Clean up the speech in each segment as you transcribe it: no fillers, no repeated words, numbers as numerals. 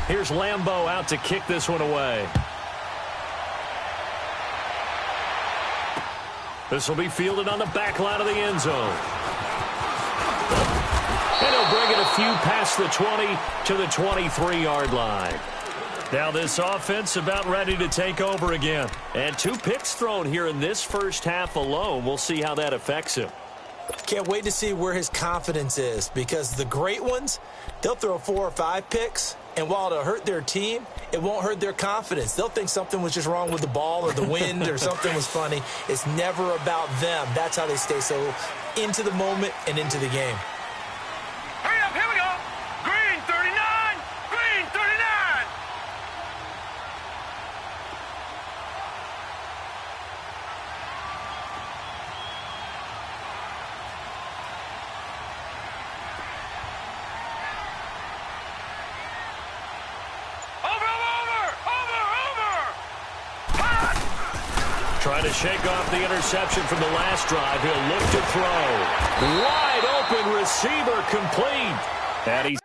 Here's Lambeau out to kick this one away. This will be fielded on the back line of the end zone. And he'll bring it a few past the 20 to the 23-yard line. Now this offense about ready to take over again. And 2 picks thrown here in this first half alone. We'll see how that affects him. Can't wait to see where his confidence is, because the great ones, they'll throw 4 or 5 picks, and while it'll hurt their team, it won't hurt their confidence. They'll think something was just wrong with the ball or the wind or something was funny. It's never about them. That's how they stay so into the moment and into the game. Hurry up, here we go. Green 39, green 39. Trying to shake off the interception from the last drive. He'll look to throw. Wide open receiver complete. And he's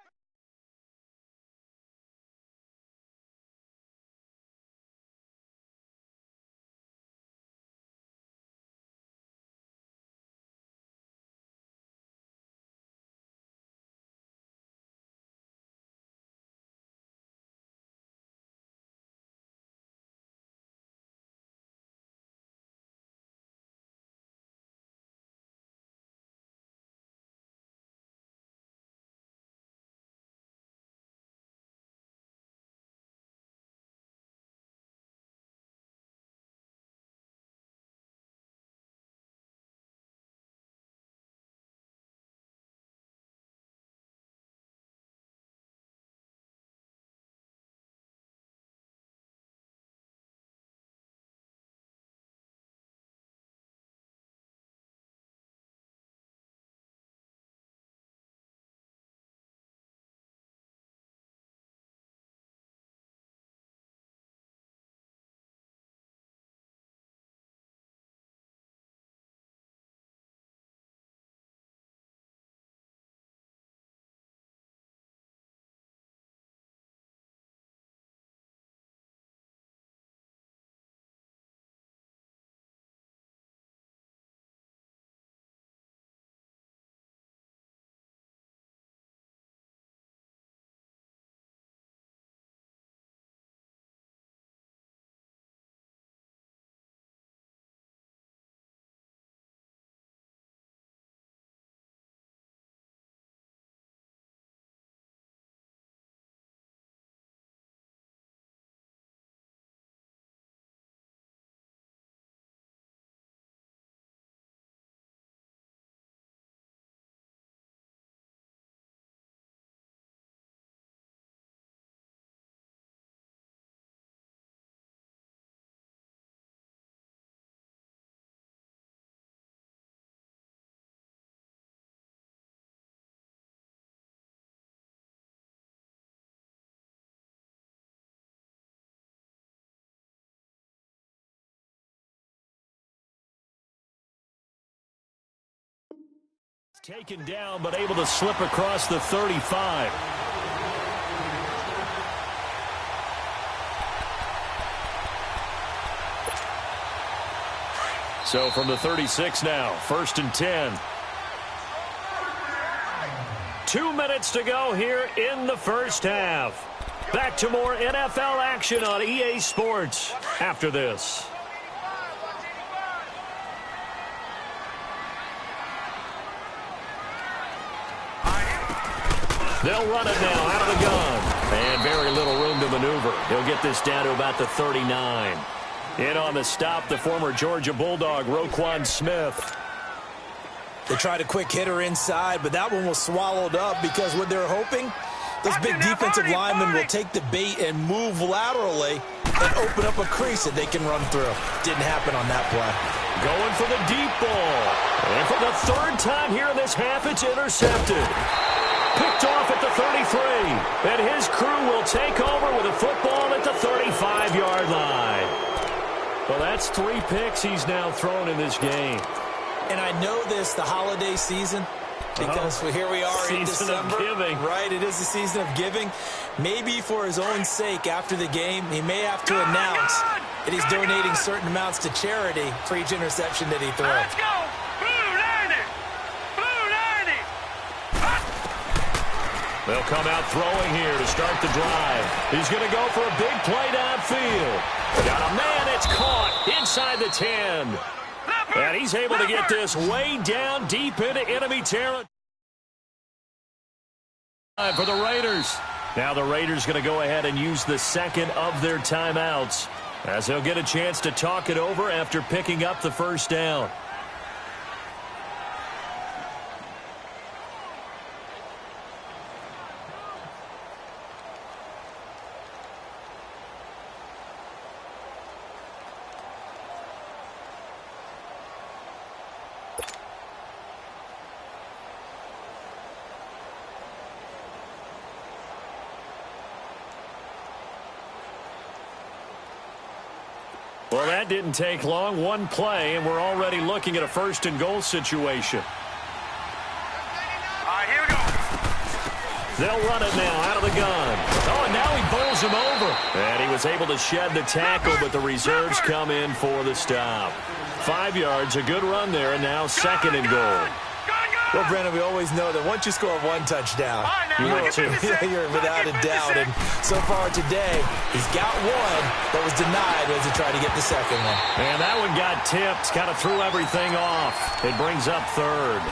taken down, but able to slip across the 35. So from the 36 now, 1st and 10. 2 minutes to go here in the first half. Back to more NFL action on EA Sports after this. They'll run it now out of the gun. And very little room to maneuver. He'll get this down to about the 39. In on the stop, the former Georgia Bulldog, Roquan Smith. They tried a quick hitter inside, but that one was swallowed up because what they're hoping, those big defensive linemen will take the bait and move laterally and open up a crease that they can run through. Didn't happen on that play. Going for the deep ball. And for the 3rd time here in this half, it's intercepted. Picked off at the 33. And his crew will take over with a football at the 35-yard line. Well, that's 3 picks he's now thrown in this game. And I know this, the holiday season, Because here we are in December. Season of giving. Right, it is the season of giving. Maybe for his own sake after the game, he may have to announce that he's donating certain amounts to charity for each interception that he throws. Let's go! Blue 90! Blue 90! They'll come out throwing here to start the drive. He's going to go for a big play downfield. Got a man, it's caught inside the 10. And he's able to get this way down deep into enemy territory for the Raiders. Now the Raiders going to go ahead and use the second of their timeouts as they'll get a chance to talk it over after picking up the first down. Well, that didn't take long. One play, and we're already looking at a first-and-goal situation. All right, here we go. They'll run it now out of the gun. Oh, and now he bowls him over. And he was able to shed the tackle, but the reserves come in for the stop. 5 yards, a good run there, and now second and goal. Well, Brandon, we always know that once you score one touchdown, you're without a doubt. And so far today, he's got one that was denied as he tried to get the second one. And that one got tipped, kind of threw everything off. It brings up third.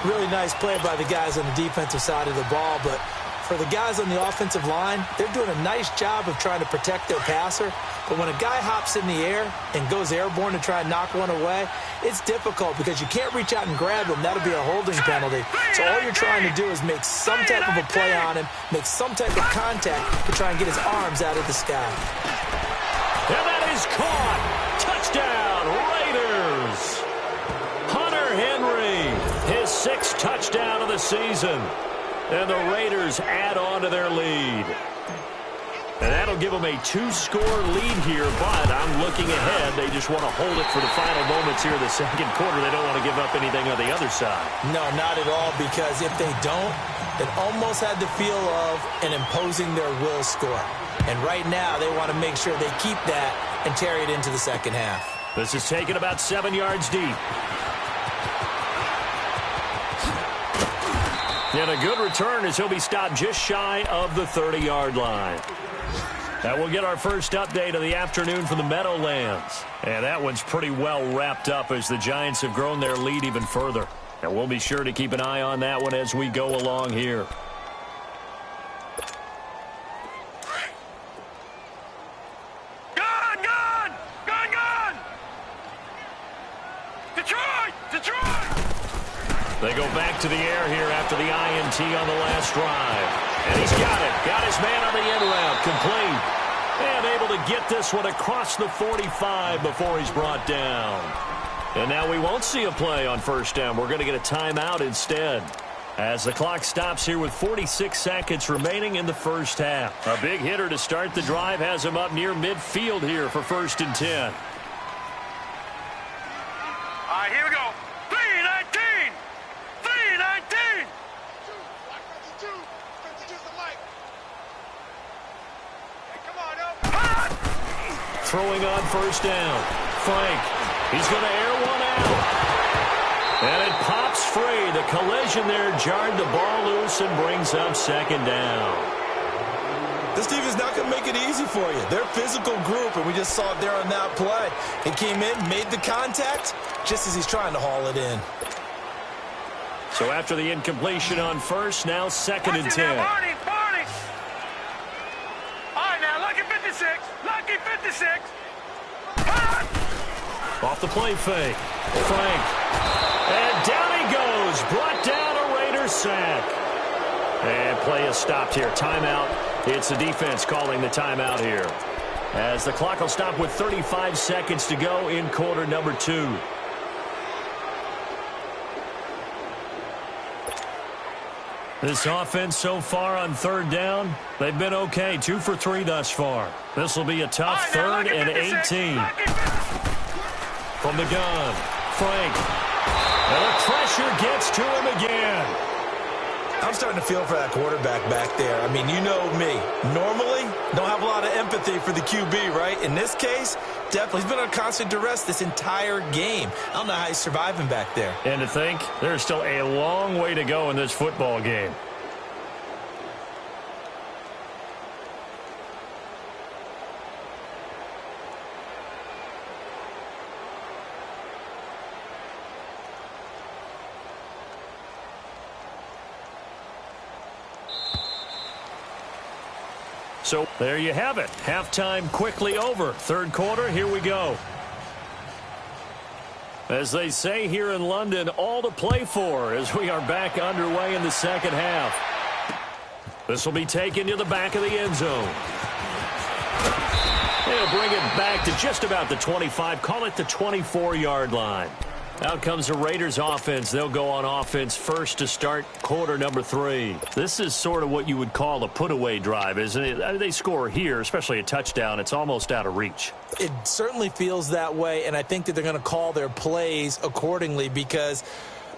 Really nice play by the guys on the defensive side of the ball, but for the guys on the offensive line, they're doing a nice job of trying to protect their passer. But when a guy hops in the air and goes airborne to try and knock one away, it's difficult because you can't reach out and grab him. That'll be a holding penalty. So all you're trying to do is make some type of a play on him, make some type of contact to try and get his arms out of the sky. And that is caught. Touchdown, Raiders. Hunter Henry, his 6th touchdown of the season. And the Raiders add on to their lead. And that'll give them a 2-score lead here, but I'm looking ahead. They just want to hold it for the final moments here of the second quarter. They don't want to give up anything on the other side. No, not at all, because if they don't, it almost had the feel of an imposing their will score. And right now, they want to make sure they keep that and carry it into the second half. This is taken about 7 yards deep. And a good return as he'll be stopped just shy of the 30-yard line. That will get our first update of the afternoon from the Meadowlands. And that one's pretty well wrapped up as the Giants have grown their lead even further. And we'll be sure to keep an eye on that one as we go along here. Gun! Gun! Gun! Gun! Detroit! Detroit! They go back to the air here after the INT on the last drive. And he's got it. Got his man on the end route. Complete. And able to get this one across the 45 before he's brought down. And now we won't see a play on first down. We're going to get a timeout instead. As the clock stops here with 46 seconds remaining in the first half. A big hitter to start the drive has him up near midfield here for 1st and 10. All right, here we go. 3-19! 3-19! Throwing on first down. Frank, he's going to air one out. And it pops free. The collision there jarred the ball loose and brings up second down. This team is not going to make it easy for you. They're a physical group, and we just saw it there on that play. He came in, made the contact, just as he's trying to haul it in. So after the incompletion on first, now 2nd and 10. Barney, Barney. All right, now, lucky 56. Lucky 56. Off the play fake. Frank. And down he goes. Brought down a Raiders sack. And play is stopped here. Timeout. It's the defense calling the timeout here. As the clock will stop with 35 seconds to go in quarter number 2. This offense so far on third down, they've been okay. 2 for 3 thus far. This will be a tough 3rd and 18. From the gun, Frank. And the pressure gets to him again. I'm starting to feel for that quarterback back there. I mean, you know me. Normally, don't have a lot of empathy for the QB, right? In this case, definitely. He's been on constant duress this entire game. I don't know how he's surviving back there. And to think, there's still a long way to go in this football game. So there you have it. Halftime quickly over. Third quarter, here we go. As they say here in London, all to play for as we are back underway in the second half. This will be taken to the back of the end zone. They'll bring it back to just about the 25, call it the 24-yard line. Out comes the Raiders offense. They'll go on offense first to start quarter number 3. This is sort of what you would call a put-away drive, isn't it? They score here, especially a touchdown. It's almost out of reach. It certainly feels that way, and I think that they're going to call their plays accordingly because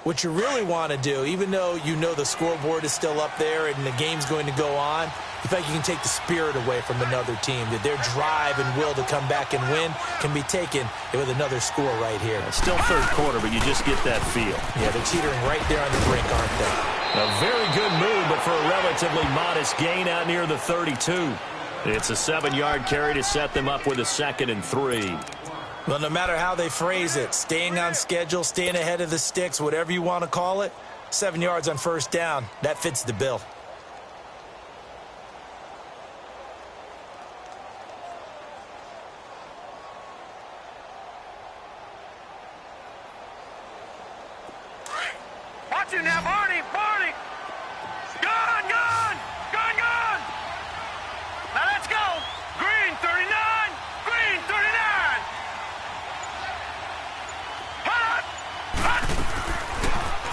what you really want to do, even though you know the scoreboard is still up there and the game's going to go on, you think you can take the spirit away from another team, that their drive and will to come back and win can be taken with another score right here. Still third quarter, but you just get that feel. Yeah, they're teetering right there on the brink, aren't they? A very good move, but for a relatively modest gain out near the 32. It's a 7-yard carry to set them up with a 2nd and 3. Well, no matter how they phrase it, staying on schedule, staying ahead of the sticks, whatever you want to call it, 7 yards on first down, that fits the bill. Watch it now, Barney! Barney! Gone! Gone! Gone! Gone! Now let's go! Green 39! Green 39! Hot! Hot!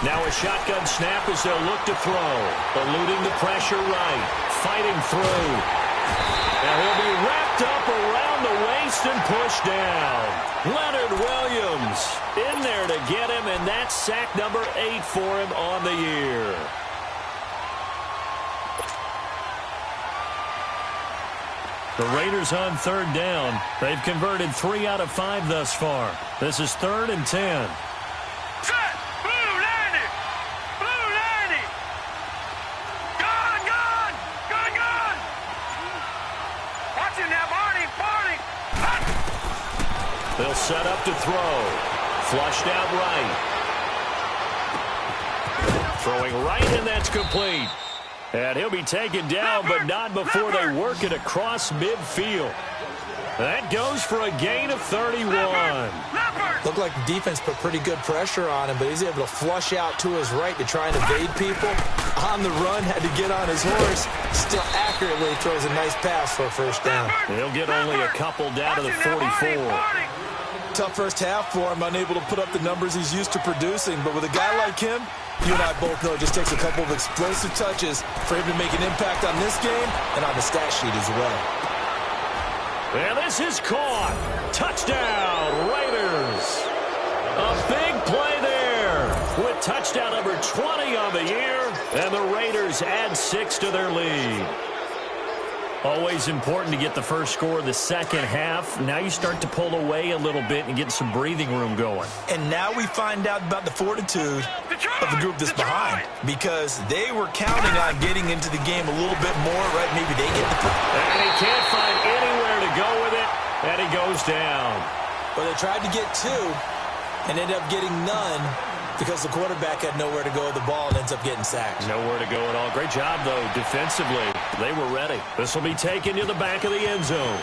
Now a shotgun snap as they'll look to throw. Eluding the pressure right. Fighting through. Now he'll be wrapped up around the waist and pushed down. Leonard Williams in there to get him, and that's sack number 8 for him on the year. The Raiders on third down. They've converted 3 out of 5 thus far. This is 3rd and 10. Set! Blue Landy! Blue Landy! Gone! Gone! Gone! Gone! Watch it now, Barney! Barney! Hot! They'll set up to throw. Flushed out right. Throwing right, and that's complete. And he'll be taken down, but not before they work it across midfield. That goes for a gain of 31. Looked like the defense put pretty good pressure on him, but he's able to flush out to his right to try and evade people. On the run, had to get on his horse. Still accurately throws a nice pass for a first down. He'll get only a couple down to the 44. Tough first half for him, unable to put up the numbers he's used to producing. But with a guy like him, you and I both know it just takes a couple of explosive touches for him to make an impact on this game and on the stat sheet as well. And this is caught. Touchdown, Raiders. A big play there with touchdown number 20 on the year, and the Raiders add 6 to their lead. Always important to get the first score of the second half. Now you start to pull away a little bit and get some breathing room going. And now we find out about the fortitude of the group that's behind, because they were counting on getting into the game a little bit more, right? Maybe they get the... And he can't find anywhere to go with it, and he goes down. Well, they tried to get 2 and ended up getting none because the quarterback had nowhere to go with the ball and ends up getting sacked. Nowhere to go at all. Great job, though, defensively. They were ready. This will be taken to the back of the end zone.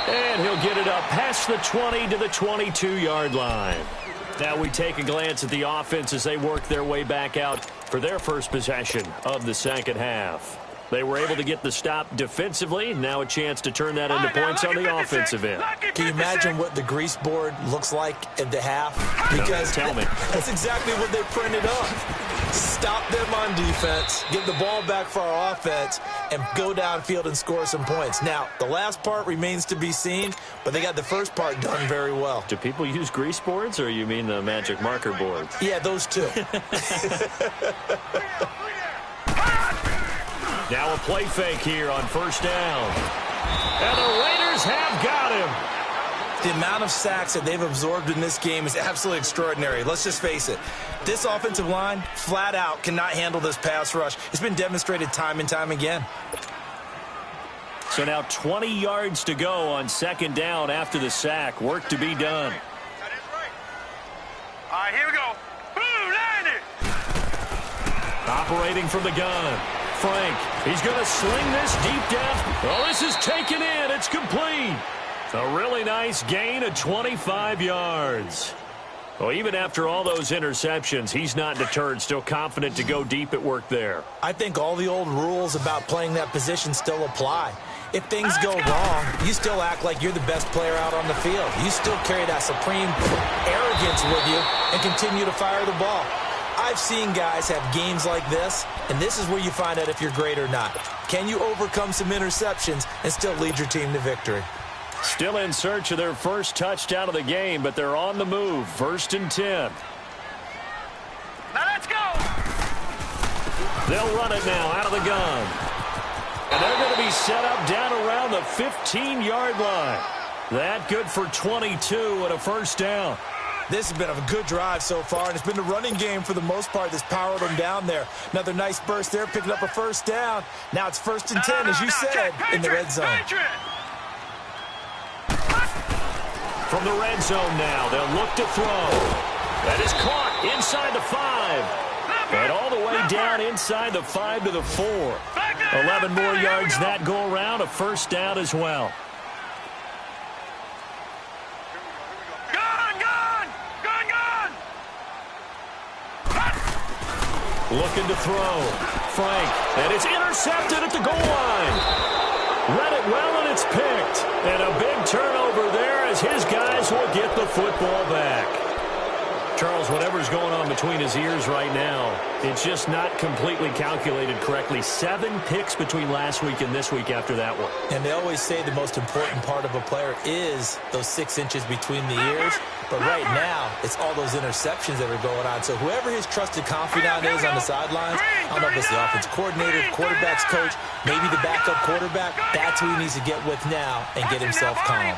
And he'll get it up past the 20 to the 22-yard line. Now we take a glance at the offense as they work their way back out for their first possession of the second half. They were able to get the stop defensively. Now a chance to turn that into points on the offensive end. Can you imagine what the grease board looks like at the half? Because tell me. That's exactly what they printed up. Stop them on defense, get the ball back for our offense, and go downfield and score some points. Now, the last part remains to be seen, but they got the first part done very well. Do people use grease boards, or you mean the magic marker boards? Yeah, those two. Now a play fake here on first down. And the Raiders have got him. The amount of sacks that they've absorbed in this game is absolutely extraordinary. Let's just face it. This offensive line, flat out, cannot handle this pass rush. It's been demonstrated time and time again. So now 20 yards to go on second down after the sack. Work to be done. All right, here we go. Boom, land it. Operating from the gun. Frank, he's going to sling this deep down. Oh, this is taken in. It's complete. A really nice gain of 25 yards. Well, even after all those interceptions, he's not deterred, still confident to go deep at work there. I think all the old rules about playing that position still apply. If things go wrong, you still act like you're the best player out on the field. You still carry that supreme arrogance with you and continue to fire the ball. I've seen guys have games like this, and this is where you find out if you're great or not. Can you overcome some interceptions and still lead your team to victory? Still in search of their first touchdown of the game, but they're on the move. 1st and 10. Now let's go. They'll run it now out of the gun. And they're going to be set up down around the 15-yard line. That good for 22 and a first down. This has been a good drive so far, and it's been the running game for the most part that's powered them down there. Another nice burst there, picking up a first down. Now it's 1st and 10, as you said, in the red zone. From the red zone now, they'll look to throw. That is caught inside the 5. And all the way down inside the 5 to the 4. 11 more yards that go around, a first down as well. Looking to throw. Frank, and it's intercepted at the goal line. Read it well, and it's picked. And a big turnover there as his guys will get the football back. Charles, whatever's going on between his ears right now, it's just not completely calculated correctly. 7 picks between last week and this week after that one. And they always say the most important part of a player is those 6 inches between the ears. But right now, it's all those interceptions that are going on. So whoever his trusted confidant is on the sidelines, I don't know if it's the offense coordinator, quarterback's coach, maybe the backup quarterback, that's who he needs to get with now and get himself calm.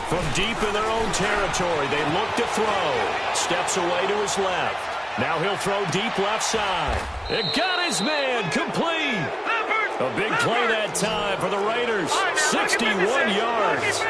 From deep in their own territory, they look to throw. Steps away to his left. Now he'll throw deep left side. It got his man complete. A big play that time for the Raiders. 61 yards.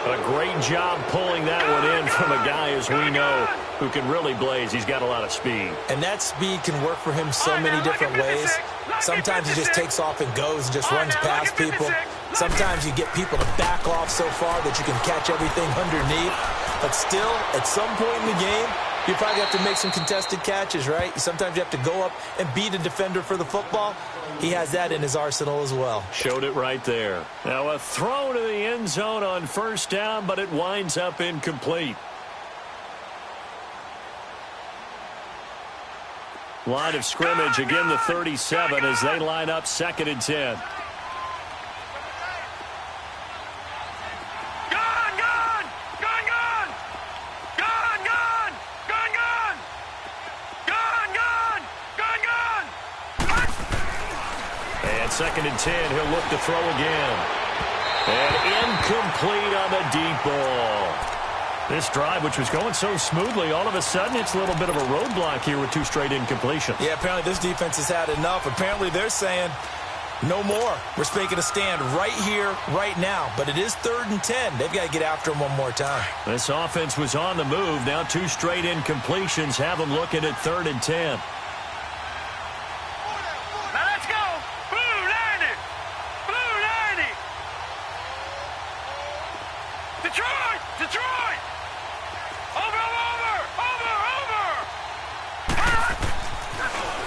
A great job pulling that one in from a guy, as we know, who can really blaze. He's got a lot of speed. And that speed can work for him so many different ways. Sometimes he just takes off and goes and just runs past people. Sometimes you get people to back off so far that you can catch everything underneath. But still, at some point in the game, you probably have to make some contested catches, right? Sometimes you have to go up and beat a defender for the football. He has that in his arsenal as well. Showed it right there. Now a throw to the end zone on first down, but it winds up incomplete. Line of scrimmage, again the 37 as they line up 2nd and 10. And 2nd and 10, he'll look to throw again. And incomplete on the deep ball. This drive, which was going so smoothly, all of a sudden it's a little bit of a roadblock here with 2 straight incompletions. Yeah, apparently this defense has had enough. Apparently they're saying no more. We're making a stand right here, right now. But it is 3rd and 10. They've got to get after him one more time. This offense was on the move. Now 2 straight incompletions have them looking at 3rd and 10. Detroit! Over!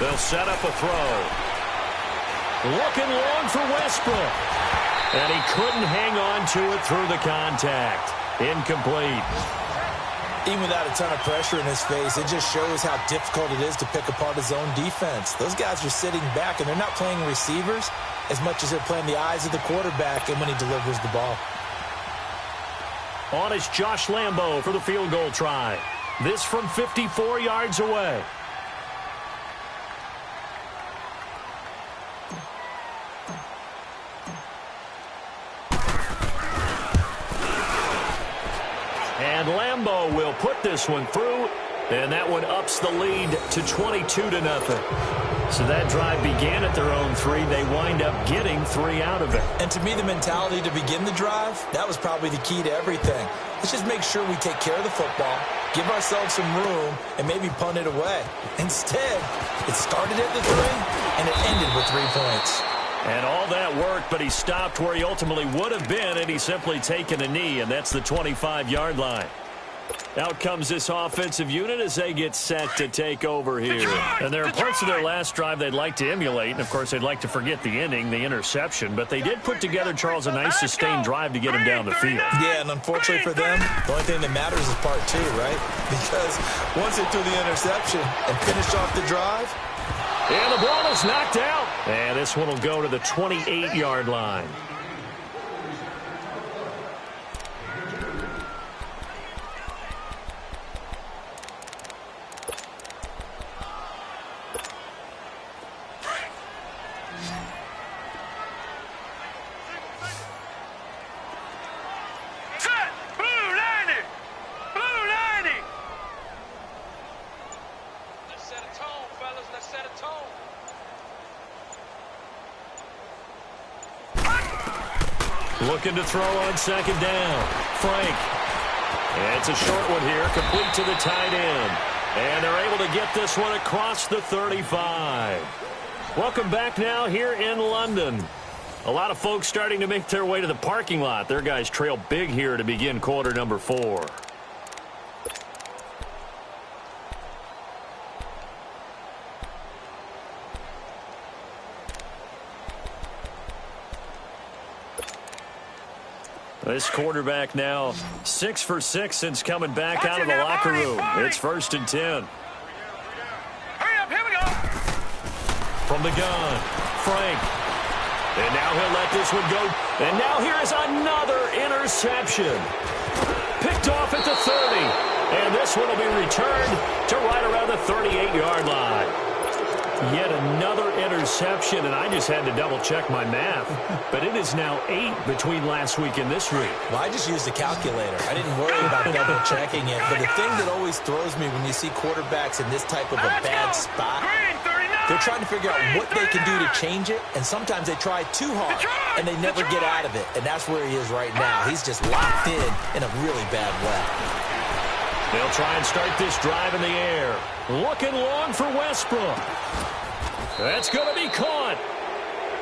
They'll set up a throw. Looking long for Westbrook. And he couldn't hang on to it through the contact. Incomplete. Even without a ton of pressure in his face, it just shows how difficult it is to pick apart his own defense. Those guys are sitting back, and they're not playing receivers as much as they're playing the eyes of the quarterback and when he delivers the ball. On is Josh Lambo for the field goal try. This from 54 yards away. And Lambo will put this one through, and that one ups the lead to 22-0. So that drive began at their own 3. They wind up getting 3 out of it. And to me, the mentality to begin the drive, that was probably the key to everything. Let's just make sure we take care of the football, give ourselves some room, and maybe punt it away. Instead, it started at the 3, and it ended with 3 points. And all that worked, but he stopped where he ultimately would have been, and he's simply taken a knee, and that's the 25-yard line. Out comes this offensive unit as they get set to take over here. And there are parts of their last drive they'd like to emulate, and, of course, they'd like to forget the ending, the interception, but they did put together, Charles, a nice sustained drive to get him down the field. Yeah, and unfortunately for them, the only thing that matters is part 2, right? Because once they threw the interception and finished off the drive, and the ball is knocked out. And this one will go to the 28-yard line. Set! Blue 90! Blue 90! Let's set a tone, fellas. Let's set a tone. Looking to throw on second down. Frank. And it's a short one here, complete to the tight end. And they're able to get this one across the 35. Welcome back now here in London. A lot of folks starting to make their way to the parking lot. Their guys trail big here to begin quarter number 4. This quarterback now 6 for 6 since coming back out of the locker room. It's 1st and 10. Hurry up, here we go. From the gun, Frank. And now he'll let this one go. And now here is another interception. Picked off at the 30. And this one will be returned to right around the 38-yard line. Yet another interception, and I just had to double-check my math. But it is now 8 between last week and this week. well, I just used a calculator. I didn't worry about double-checking it. But the thing that always throws me when you see quarterbacks in this type of a bad spot, Green 39! they're trying to figure out what they can do to change it, and sometimes they try too hard, and they never get out of it. And that's where he is right now. He's just locked in a really bad way. They'll try and start this drive in the air. Looking long for Westbrook. That's going to be caught.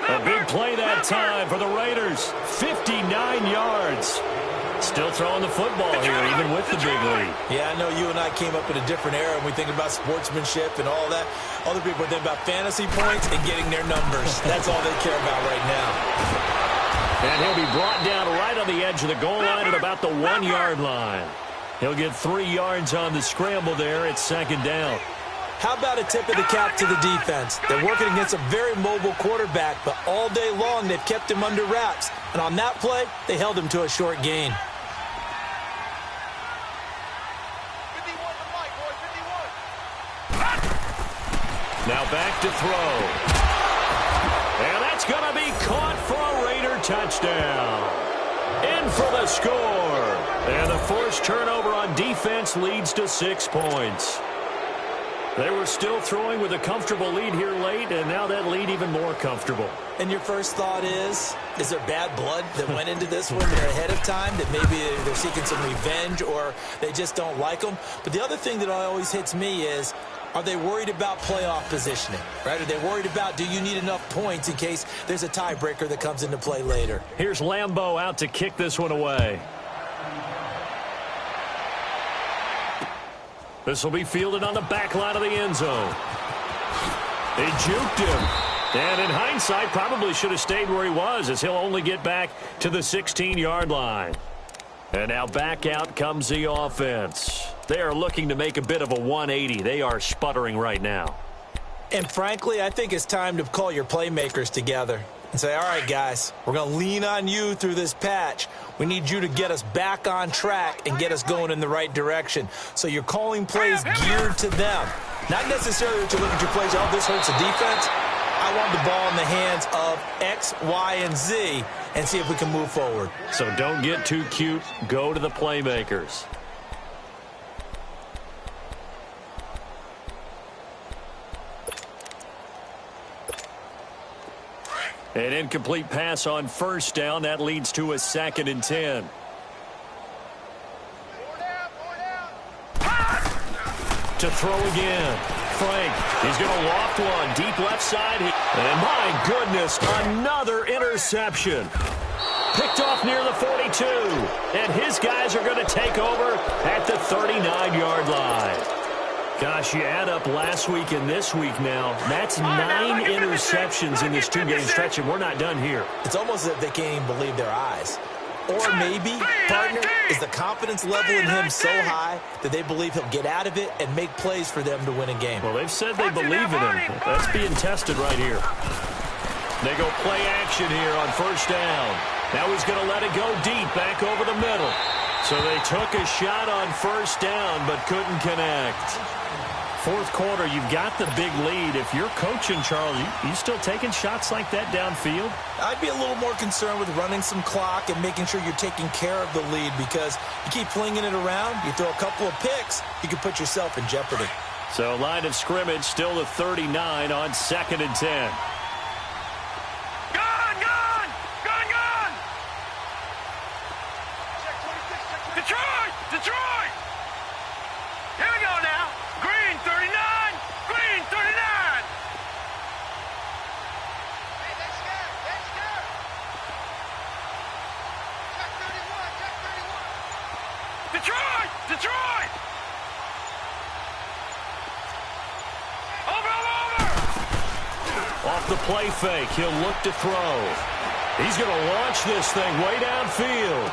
A big play that time for the Raiders. 59 yards. Still throwing the football here, even with the big lead. Yeah, I know you and I came up in a different era, and we think about sportsmanship and all that. Other people think about fantasy points and getting their numbers. That's all they care about right now. And he'll be brought down right on the edge of the goal line at about the 1-yard line. He'll get 3 yards on the scramble there. It's 2nd down. How about a tip of the cap to the defense? They're working against a very mobile quarterback, but all day long they've kept him under wraps. And on that play, they held him to a short gain. 51 to Mike, boy, 51. Now back to throw. And that's going to be caught for a Raider touchdown. In for the score. And the forced turnover on defense leads to 6 points. They were still throwing with a comfortable lead here late, and now that lead even more comfortable. And your first thought is there bad blood that went into this one there ahead of time, that maybe they're seeking some revenge or they just don't like them? But the other thing that always hits me is, are they worried about playoff positioning, right? Are they worried about, do you need enough points in case there's a tiebreaker that comes into play later? Here's Lambo out to kick this one away. This will be fielded on the back line of the end zone. They juked him. And in hindsight, probably should have stayed where he was, as he'll only get back to the 16-yard line. And now back out comes the offense. They are looking to make a bit of a 180. They are sputtering right now. And frankly, I think it's time to call your playmakers together and say, all right, guys, we're going to lean on you through this patch. We need you to get us back on track and get us going in the right direction. So you're calling plays geared to them. Not necessarily that you look at your plays, oh, this hurts the defense. I want the ball in the hands of X, Y, and Z and see if we can move forward. So don't get too cute. Go to the playmakers. An incomplete pass on first down. That leads to a 2nd and 10. To throw again. Frank, he's going to loft one. Deep left side. And my goodness, another interception. Picked off near the 42. And his guys are going to take over at the 39-yard line. Gosh, you add up last week and this week now. That's 9 interceptions in this 2-game stretch, and we're not done here. It's almost as if they can't even believe their eyes. Or maybe, partner, is the confidence level in him so high that they believe he'll get out of it and make plays for them to win a game. Well, they've said they believe in him. That's being tested right here. They go play action here on first down. Now he's going to let it go deep back over the middle. So they took a shot on first down but couldn't connect. Fourth quarter, you've got the big lead. If you're coaching, Charles, you still taking shots like that downfield? I'd be a little more concerned with running some clock and making sure you're taking care of the lead, because you keep flinging it around, you throw a couple of picks, you can put yourself in jeopardy. So line of scrimmage still the 39 on 2nd and 10. Detroit! Here we go now. Green 39. Green 39. Hey, let's go. Let's go. Check 31. Check 31. Detroit! Over. Off the play fake, he'll look to throw. He's going to launch this thing way downfield.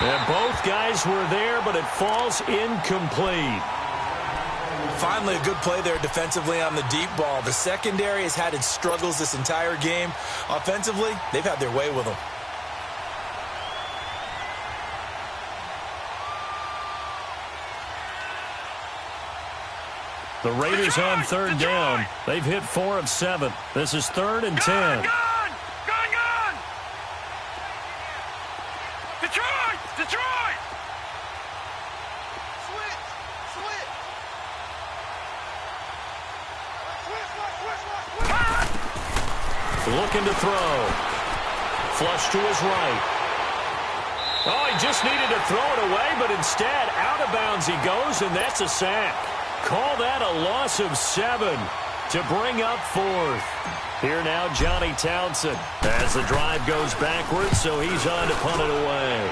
And both guys were there, but it falls incomplete. Finally, a good play there defensively on the deep ball. The secondary has had its struggles this entire game. Offensively, they've had their way with them. The Raiders on third down. They've hit 4 of 7. This is 3rd and 10. Detroit! Looking to throw. Flush to his right. Oh, he just needed to throw it away, but instead, out of bounds he goes, and that's a sack. Call that a loss of 7 to bring up 4th. Here now, Johnny Townsend, as the drive goes backwards, so he's on to punt it away.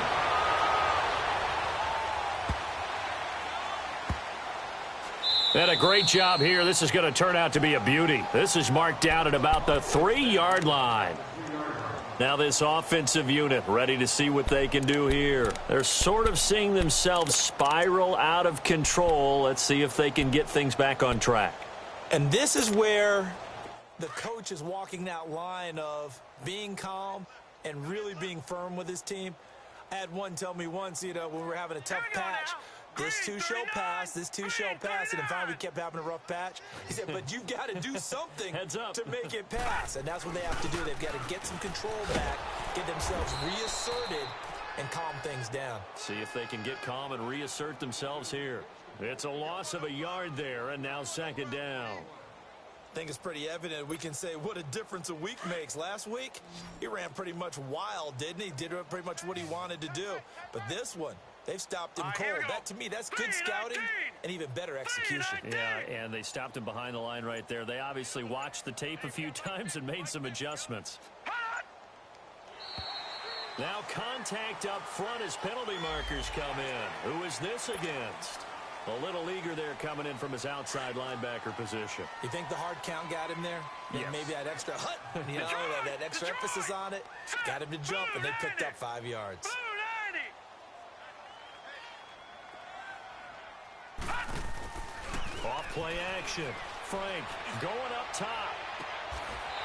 And a great job here. This is going to turn out to be a beauty. This is marked down at about the 3-yard line. Now this offensive unit ready to see what they can do here. They're sort of seeing themselves spiral out of control. Let's see if they can get things back on track. And this is where the coach is walking that line of being calm and really being firm with his team. I had one tell me once, when we were having a tough patch, this too shall pass, this too shall pass. And then finally we kept having a rough patch. He said, but you've got to do something to make it pass. And that's what they have to do. They've got to get some control back, get themselves reasserted, and calm things down. See if they can get calm and reassert themselves here. It's a loss of a yard there, and now 2nd down. I think it's pretty evident. We can say what a difference a week makes. Last week, he ran pretty much wild, didn't he? Did pretty much what he wanted to do. But this one, they've stopped him cold. That, to me, that's good scouting and even better execution. Yeah, and they stopped him behind the line right there. They obviously watched the tape a few times and made some adjustments. Now contact up front as penalty markers come in. Who is this against? A little eager there coming in from his outside linebacker position. You think the hard count got him there? Yes. Maybe that extra that extra emphasis on it got him to jump, and they picked up 5 yards. Play action. Frank going up top.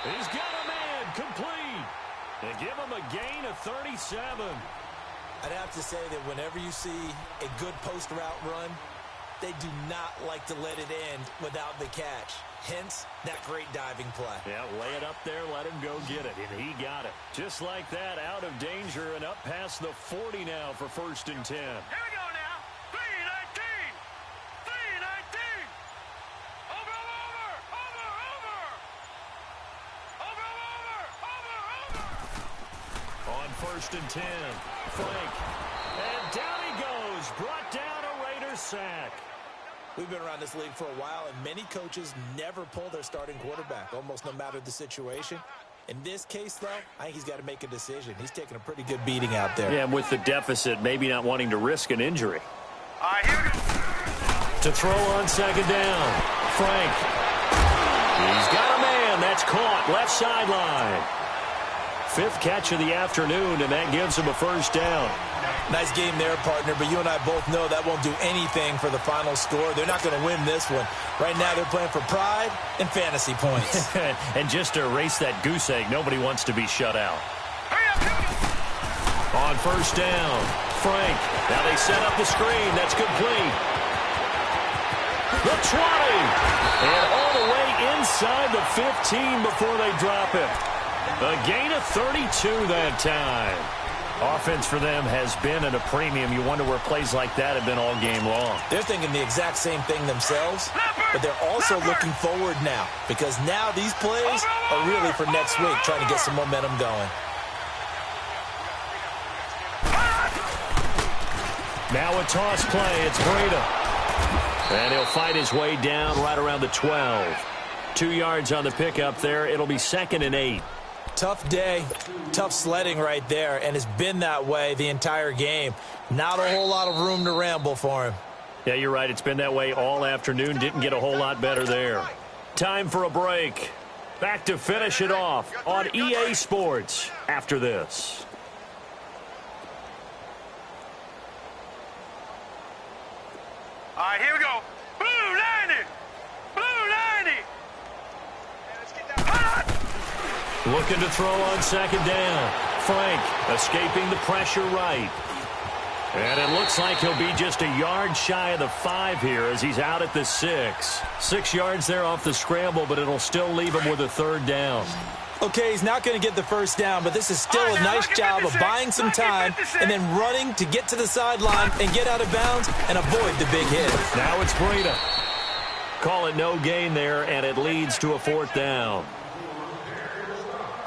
He's got a man complete. They give him a gain of 37. I'd have to say that whenever you see a good post route run, they do not like to let it end without the catch. Hence, that great diving play. Yeah, lay it up there, let him go get it, and he got it. Just like that, out of danger and up past the 40 now for 1st and 10. Here we go now. 3-19. 3-19. Over. On 1st and 10, Frank. And down he goes. Brought down a Raiders sack. We've been around this league for a while, and many coaches never pull their starting quarterback, almost no matter the situation. In this case, though, I think he's got to make a decision. He's taking a pretty good beating out there. Yeah, and with the deficit, maybe not wanting to risk an injury. All right, here we go. To throw on 2nd down, Frank. He's got a man. That's caught. Left sideline. 5th catch of the afternoon, and that gives him a 1st down. Nice game there, partner, but you and I both know that won't do anything for the final score. They're not going to win this one. Right now, they're playing for pride and fantasy points. And just to erase that goose egg, nobody wants to be shut out. On 1st down, Frank. Now they set up the screen. That's complete. The 20. And all the way inside the 15 before they drop it. A gain of 32 that time. Offense for them has been at a premium. You wonder where plays like that have been all game long. They're thinking the exact same thing themselves, but they're also looking forward now because now these plays are really for next week, trying to get some momentum going. Now a toss play. It's Breda. And he'll fight his way down right around the 12. 2 yards on the pickup there. It'll be 2nd and 8. Tough day, tough sledding right there, and it's been that way the entire game. Not a whole lot of room to ramble for him. Yeah, you're right. It's been that way all afternoon. Didn't get a whole lot better there. Time for a break. Back to finish it off on EA Sports after this. All right, here we go. Blue 90. Blue 90. Looking to throw on 2nd down. Frank escaping the pressure right. And it looks like he'll be just a yard shy of the 5 here as he's out at the 6. 6 yards there off the scramble, but it'll still leave him with a 3rd down. Okay, he's not going to get the 1st down, but this is still a nice job of buying some time and then running to get to the sideline and get out of bounds and avoid the big hit. Now it's Breda. Call it no gain there, and it leads to a 4th down.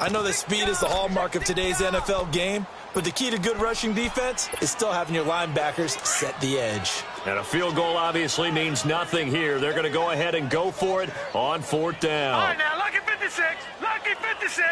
I know that speed is the hallmark of today's NFL game, but the key to good rushing defense is still having your linebackers set the edge. And a field goal obviously means nothing here. They're going to go ahead and go for it on 4th down. All right, now, lucky 56. Lucky 56.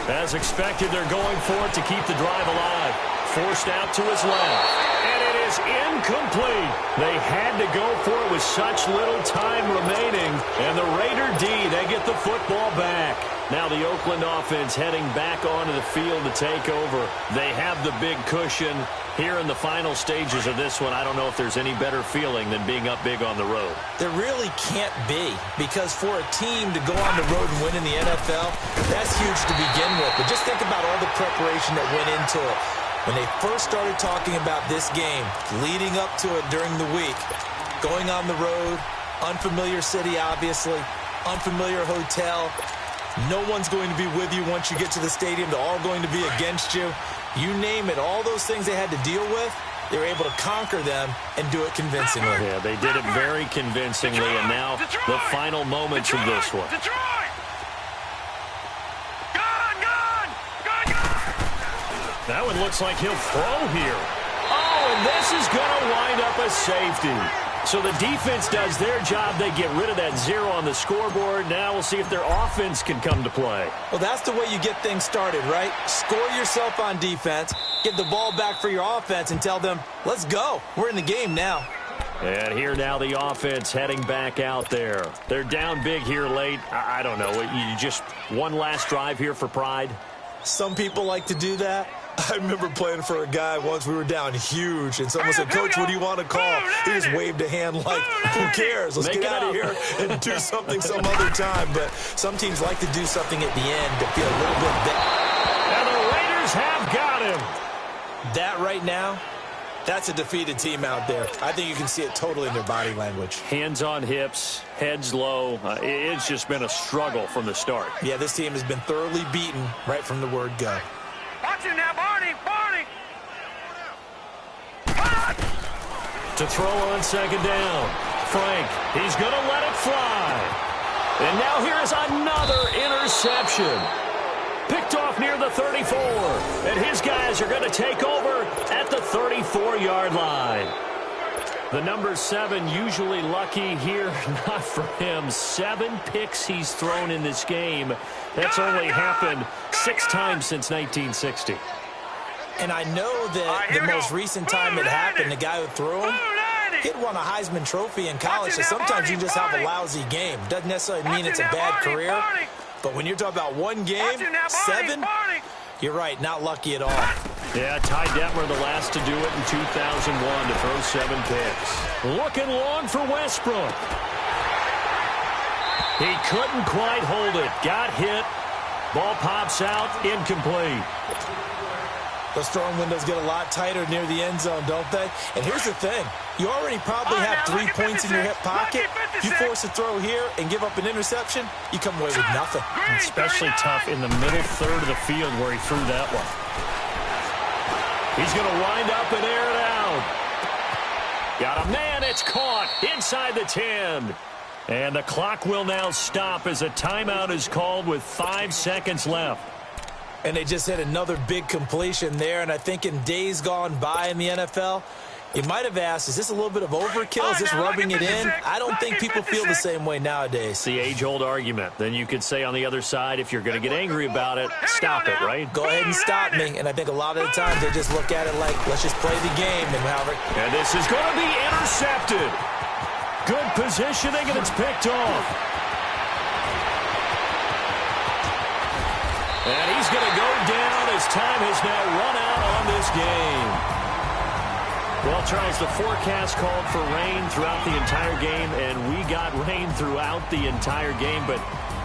As expected, they're going for it to keep the drive alive. Forced out to his left. And it is incomplete. They had to go for it with such little time remaining. And the Raider D, they get the football back. Now the Oakland offense heading back onto the field to take over. They have the big cushion here in the final stages of this one. I don't know if there's any better feeling than being up big on the road. There really can't be, because for a team to go on the road and win in the NFL, that's huge to begin with. But just think about all the preparation that went into it. When they first started talking about this game, leading up to it during the week, going on the road, unfamiliar city, obviously, unfamiliar hotel. No one's going to be with you once you get to the stadium. They're all going to be against you. You name it, all those things they had to deal with, they were able to conquer them and do it convincingly. Yeah, they did it very convincingly, and now the final moments of this one. That one looks like he'll throw here. Oh, and this is going to wind up a safety. So the defense does their job. They get rid of that 0 on the scoreboard. Now we'll see if their offense can come to play. Well, that's the way you get things started, right? Score yourself on defense, get the ball back for your offense, and tell them, let's go. We're in the game now. And here now the offense heading back out there. They're down big here late. I don't know. You just one last drive here for pride? Some people like to do that. I remember playing for a guy once. We were down huge, and someone said, "Coach, what do you want to call?" He just waved a hand like, "Who cares? Let's get out of here and do something some other time." But some teams like to do something at the end to feel a little bit better. And the Raiders have got him. That right now, that's a defeated team out there. I think you can see it totally in their body language. Hands on hips, heads low. It's just been a struggle from the start. Yeah, this team has been thoroughly beaten right from the word go. Watch him now, Barney. To throw on second down. Frank, he's going to let it fly. And now here's another interception. Picked off near the 34. And his guys are going to take over at the 34-yard line. The number 7 usually lucky here. Not for him. 7 picks he's thrown in this game. That's only happened 6 times since 1960. And I know that the most recent time it happened, the guy who threw him, he'd won a Heisman Trophy in college, so sometimes you just have a lousy game. Doesn't necessarily mean it's a bad career, but when you're talking about one game, 7, you're right, not lucky at all. Yeah, Ty Detmer the last to do it in 2001 to throw 7 picks. Looking long for Westbrook. He couldn't quite hold it. Got hit. Ball pops out, incomplete. Those throwing windows get a lot tighter near the end zone, don't they? And here's the thing. You already probably have 3 points in your hip pocket. You force a throw here and give up an interception, you come away with nothing. Especially tough in the middle third of the field where he threw that one. He's going to wind up and air it out. Got a man. It's caught inside the 10. And the clock will now stop as a timeout is called with 5 seconds left. And they just hit another big completion there. And I think in days gone by in the NFL, you might have asked, is this a little bit of overkill? Is this rubbing it in? I don't think people feel the same way nowadays. It's the age-old argument. Then you could say on the other side, if you're going to get angry about it, stop it, right? Go ahead and stop me. And I think a lot of the times they just look at it like, let's just play the game. And this is going to be intercepted. Good positioning, and it's picked off. And he's going to go down as time has now run out on this game. Well, Charles, the forecast called for rain throughout the entire game, and we got rain throughout the entire game. But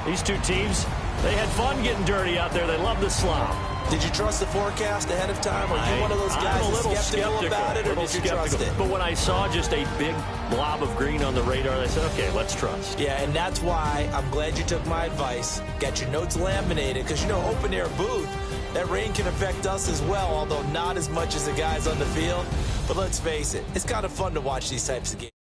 these two teams, they had fun getting dirty out there. They love the slop. Did you trust the forecast ahead of time? Are you one of those guys I'm a little skeptical about it, or did you trust it? But when I saw just a big blob of green on the radar, I said, okay, let's trust. Yeah, and that's why I'm glad you took my advice. Got your notes laminated, because, you know, open-air booth, that rain can affect us as well, although not as much as the guys on the field. But let's face it, it's kind of fun to watch these types of games.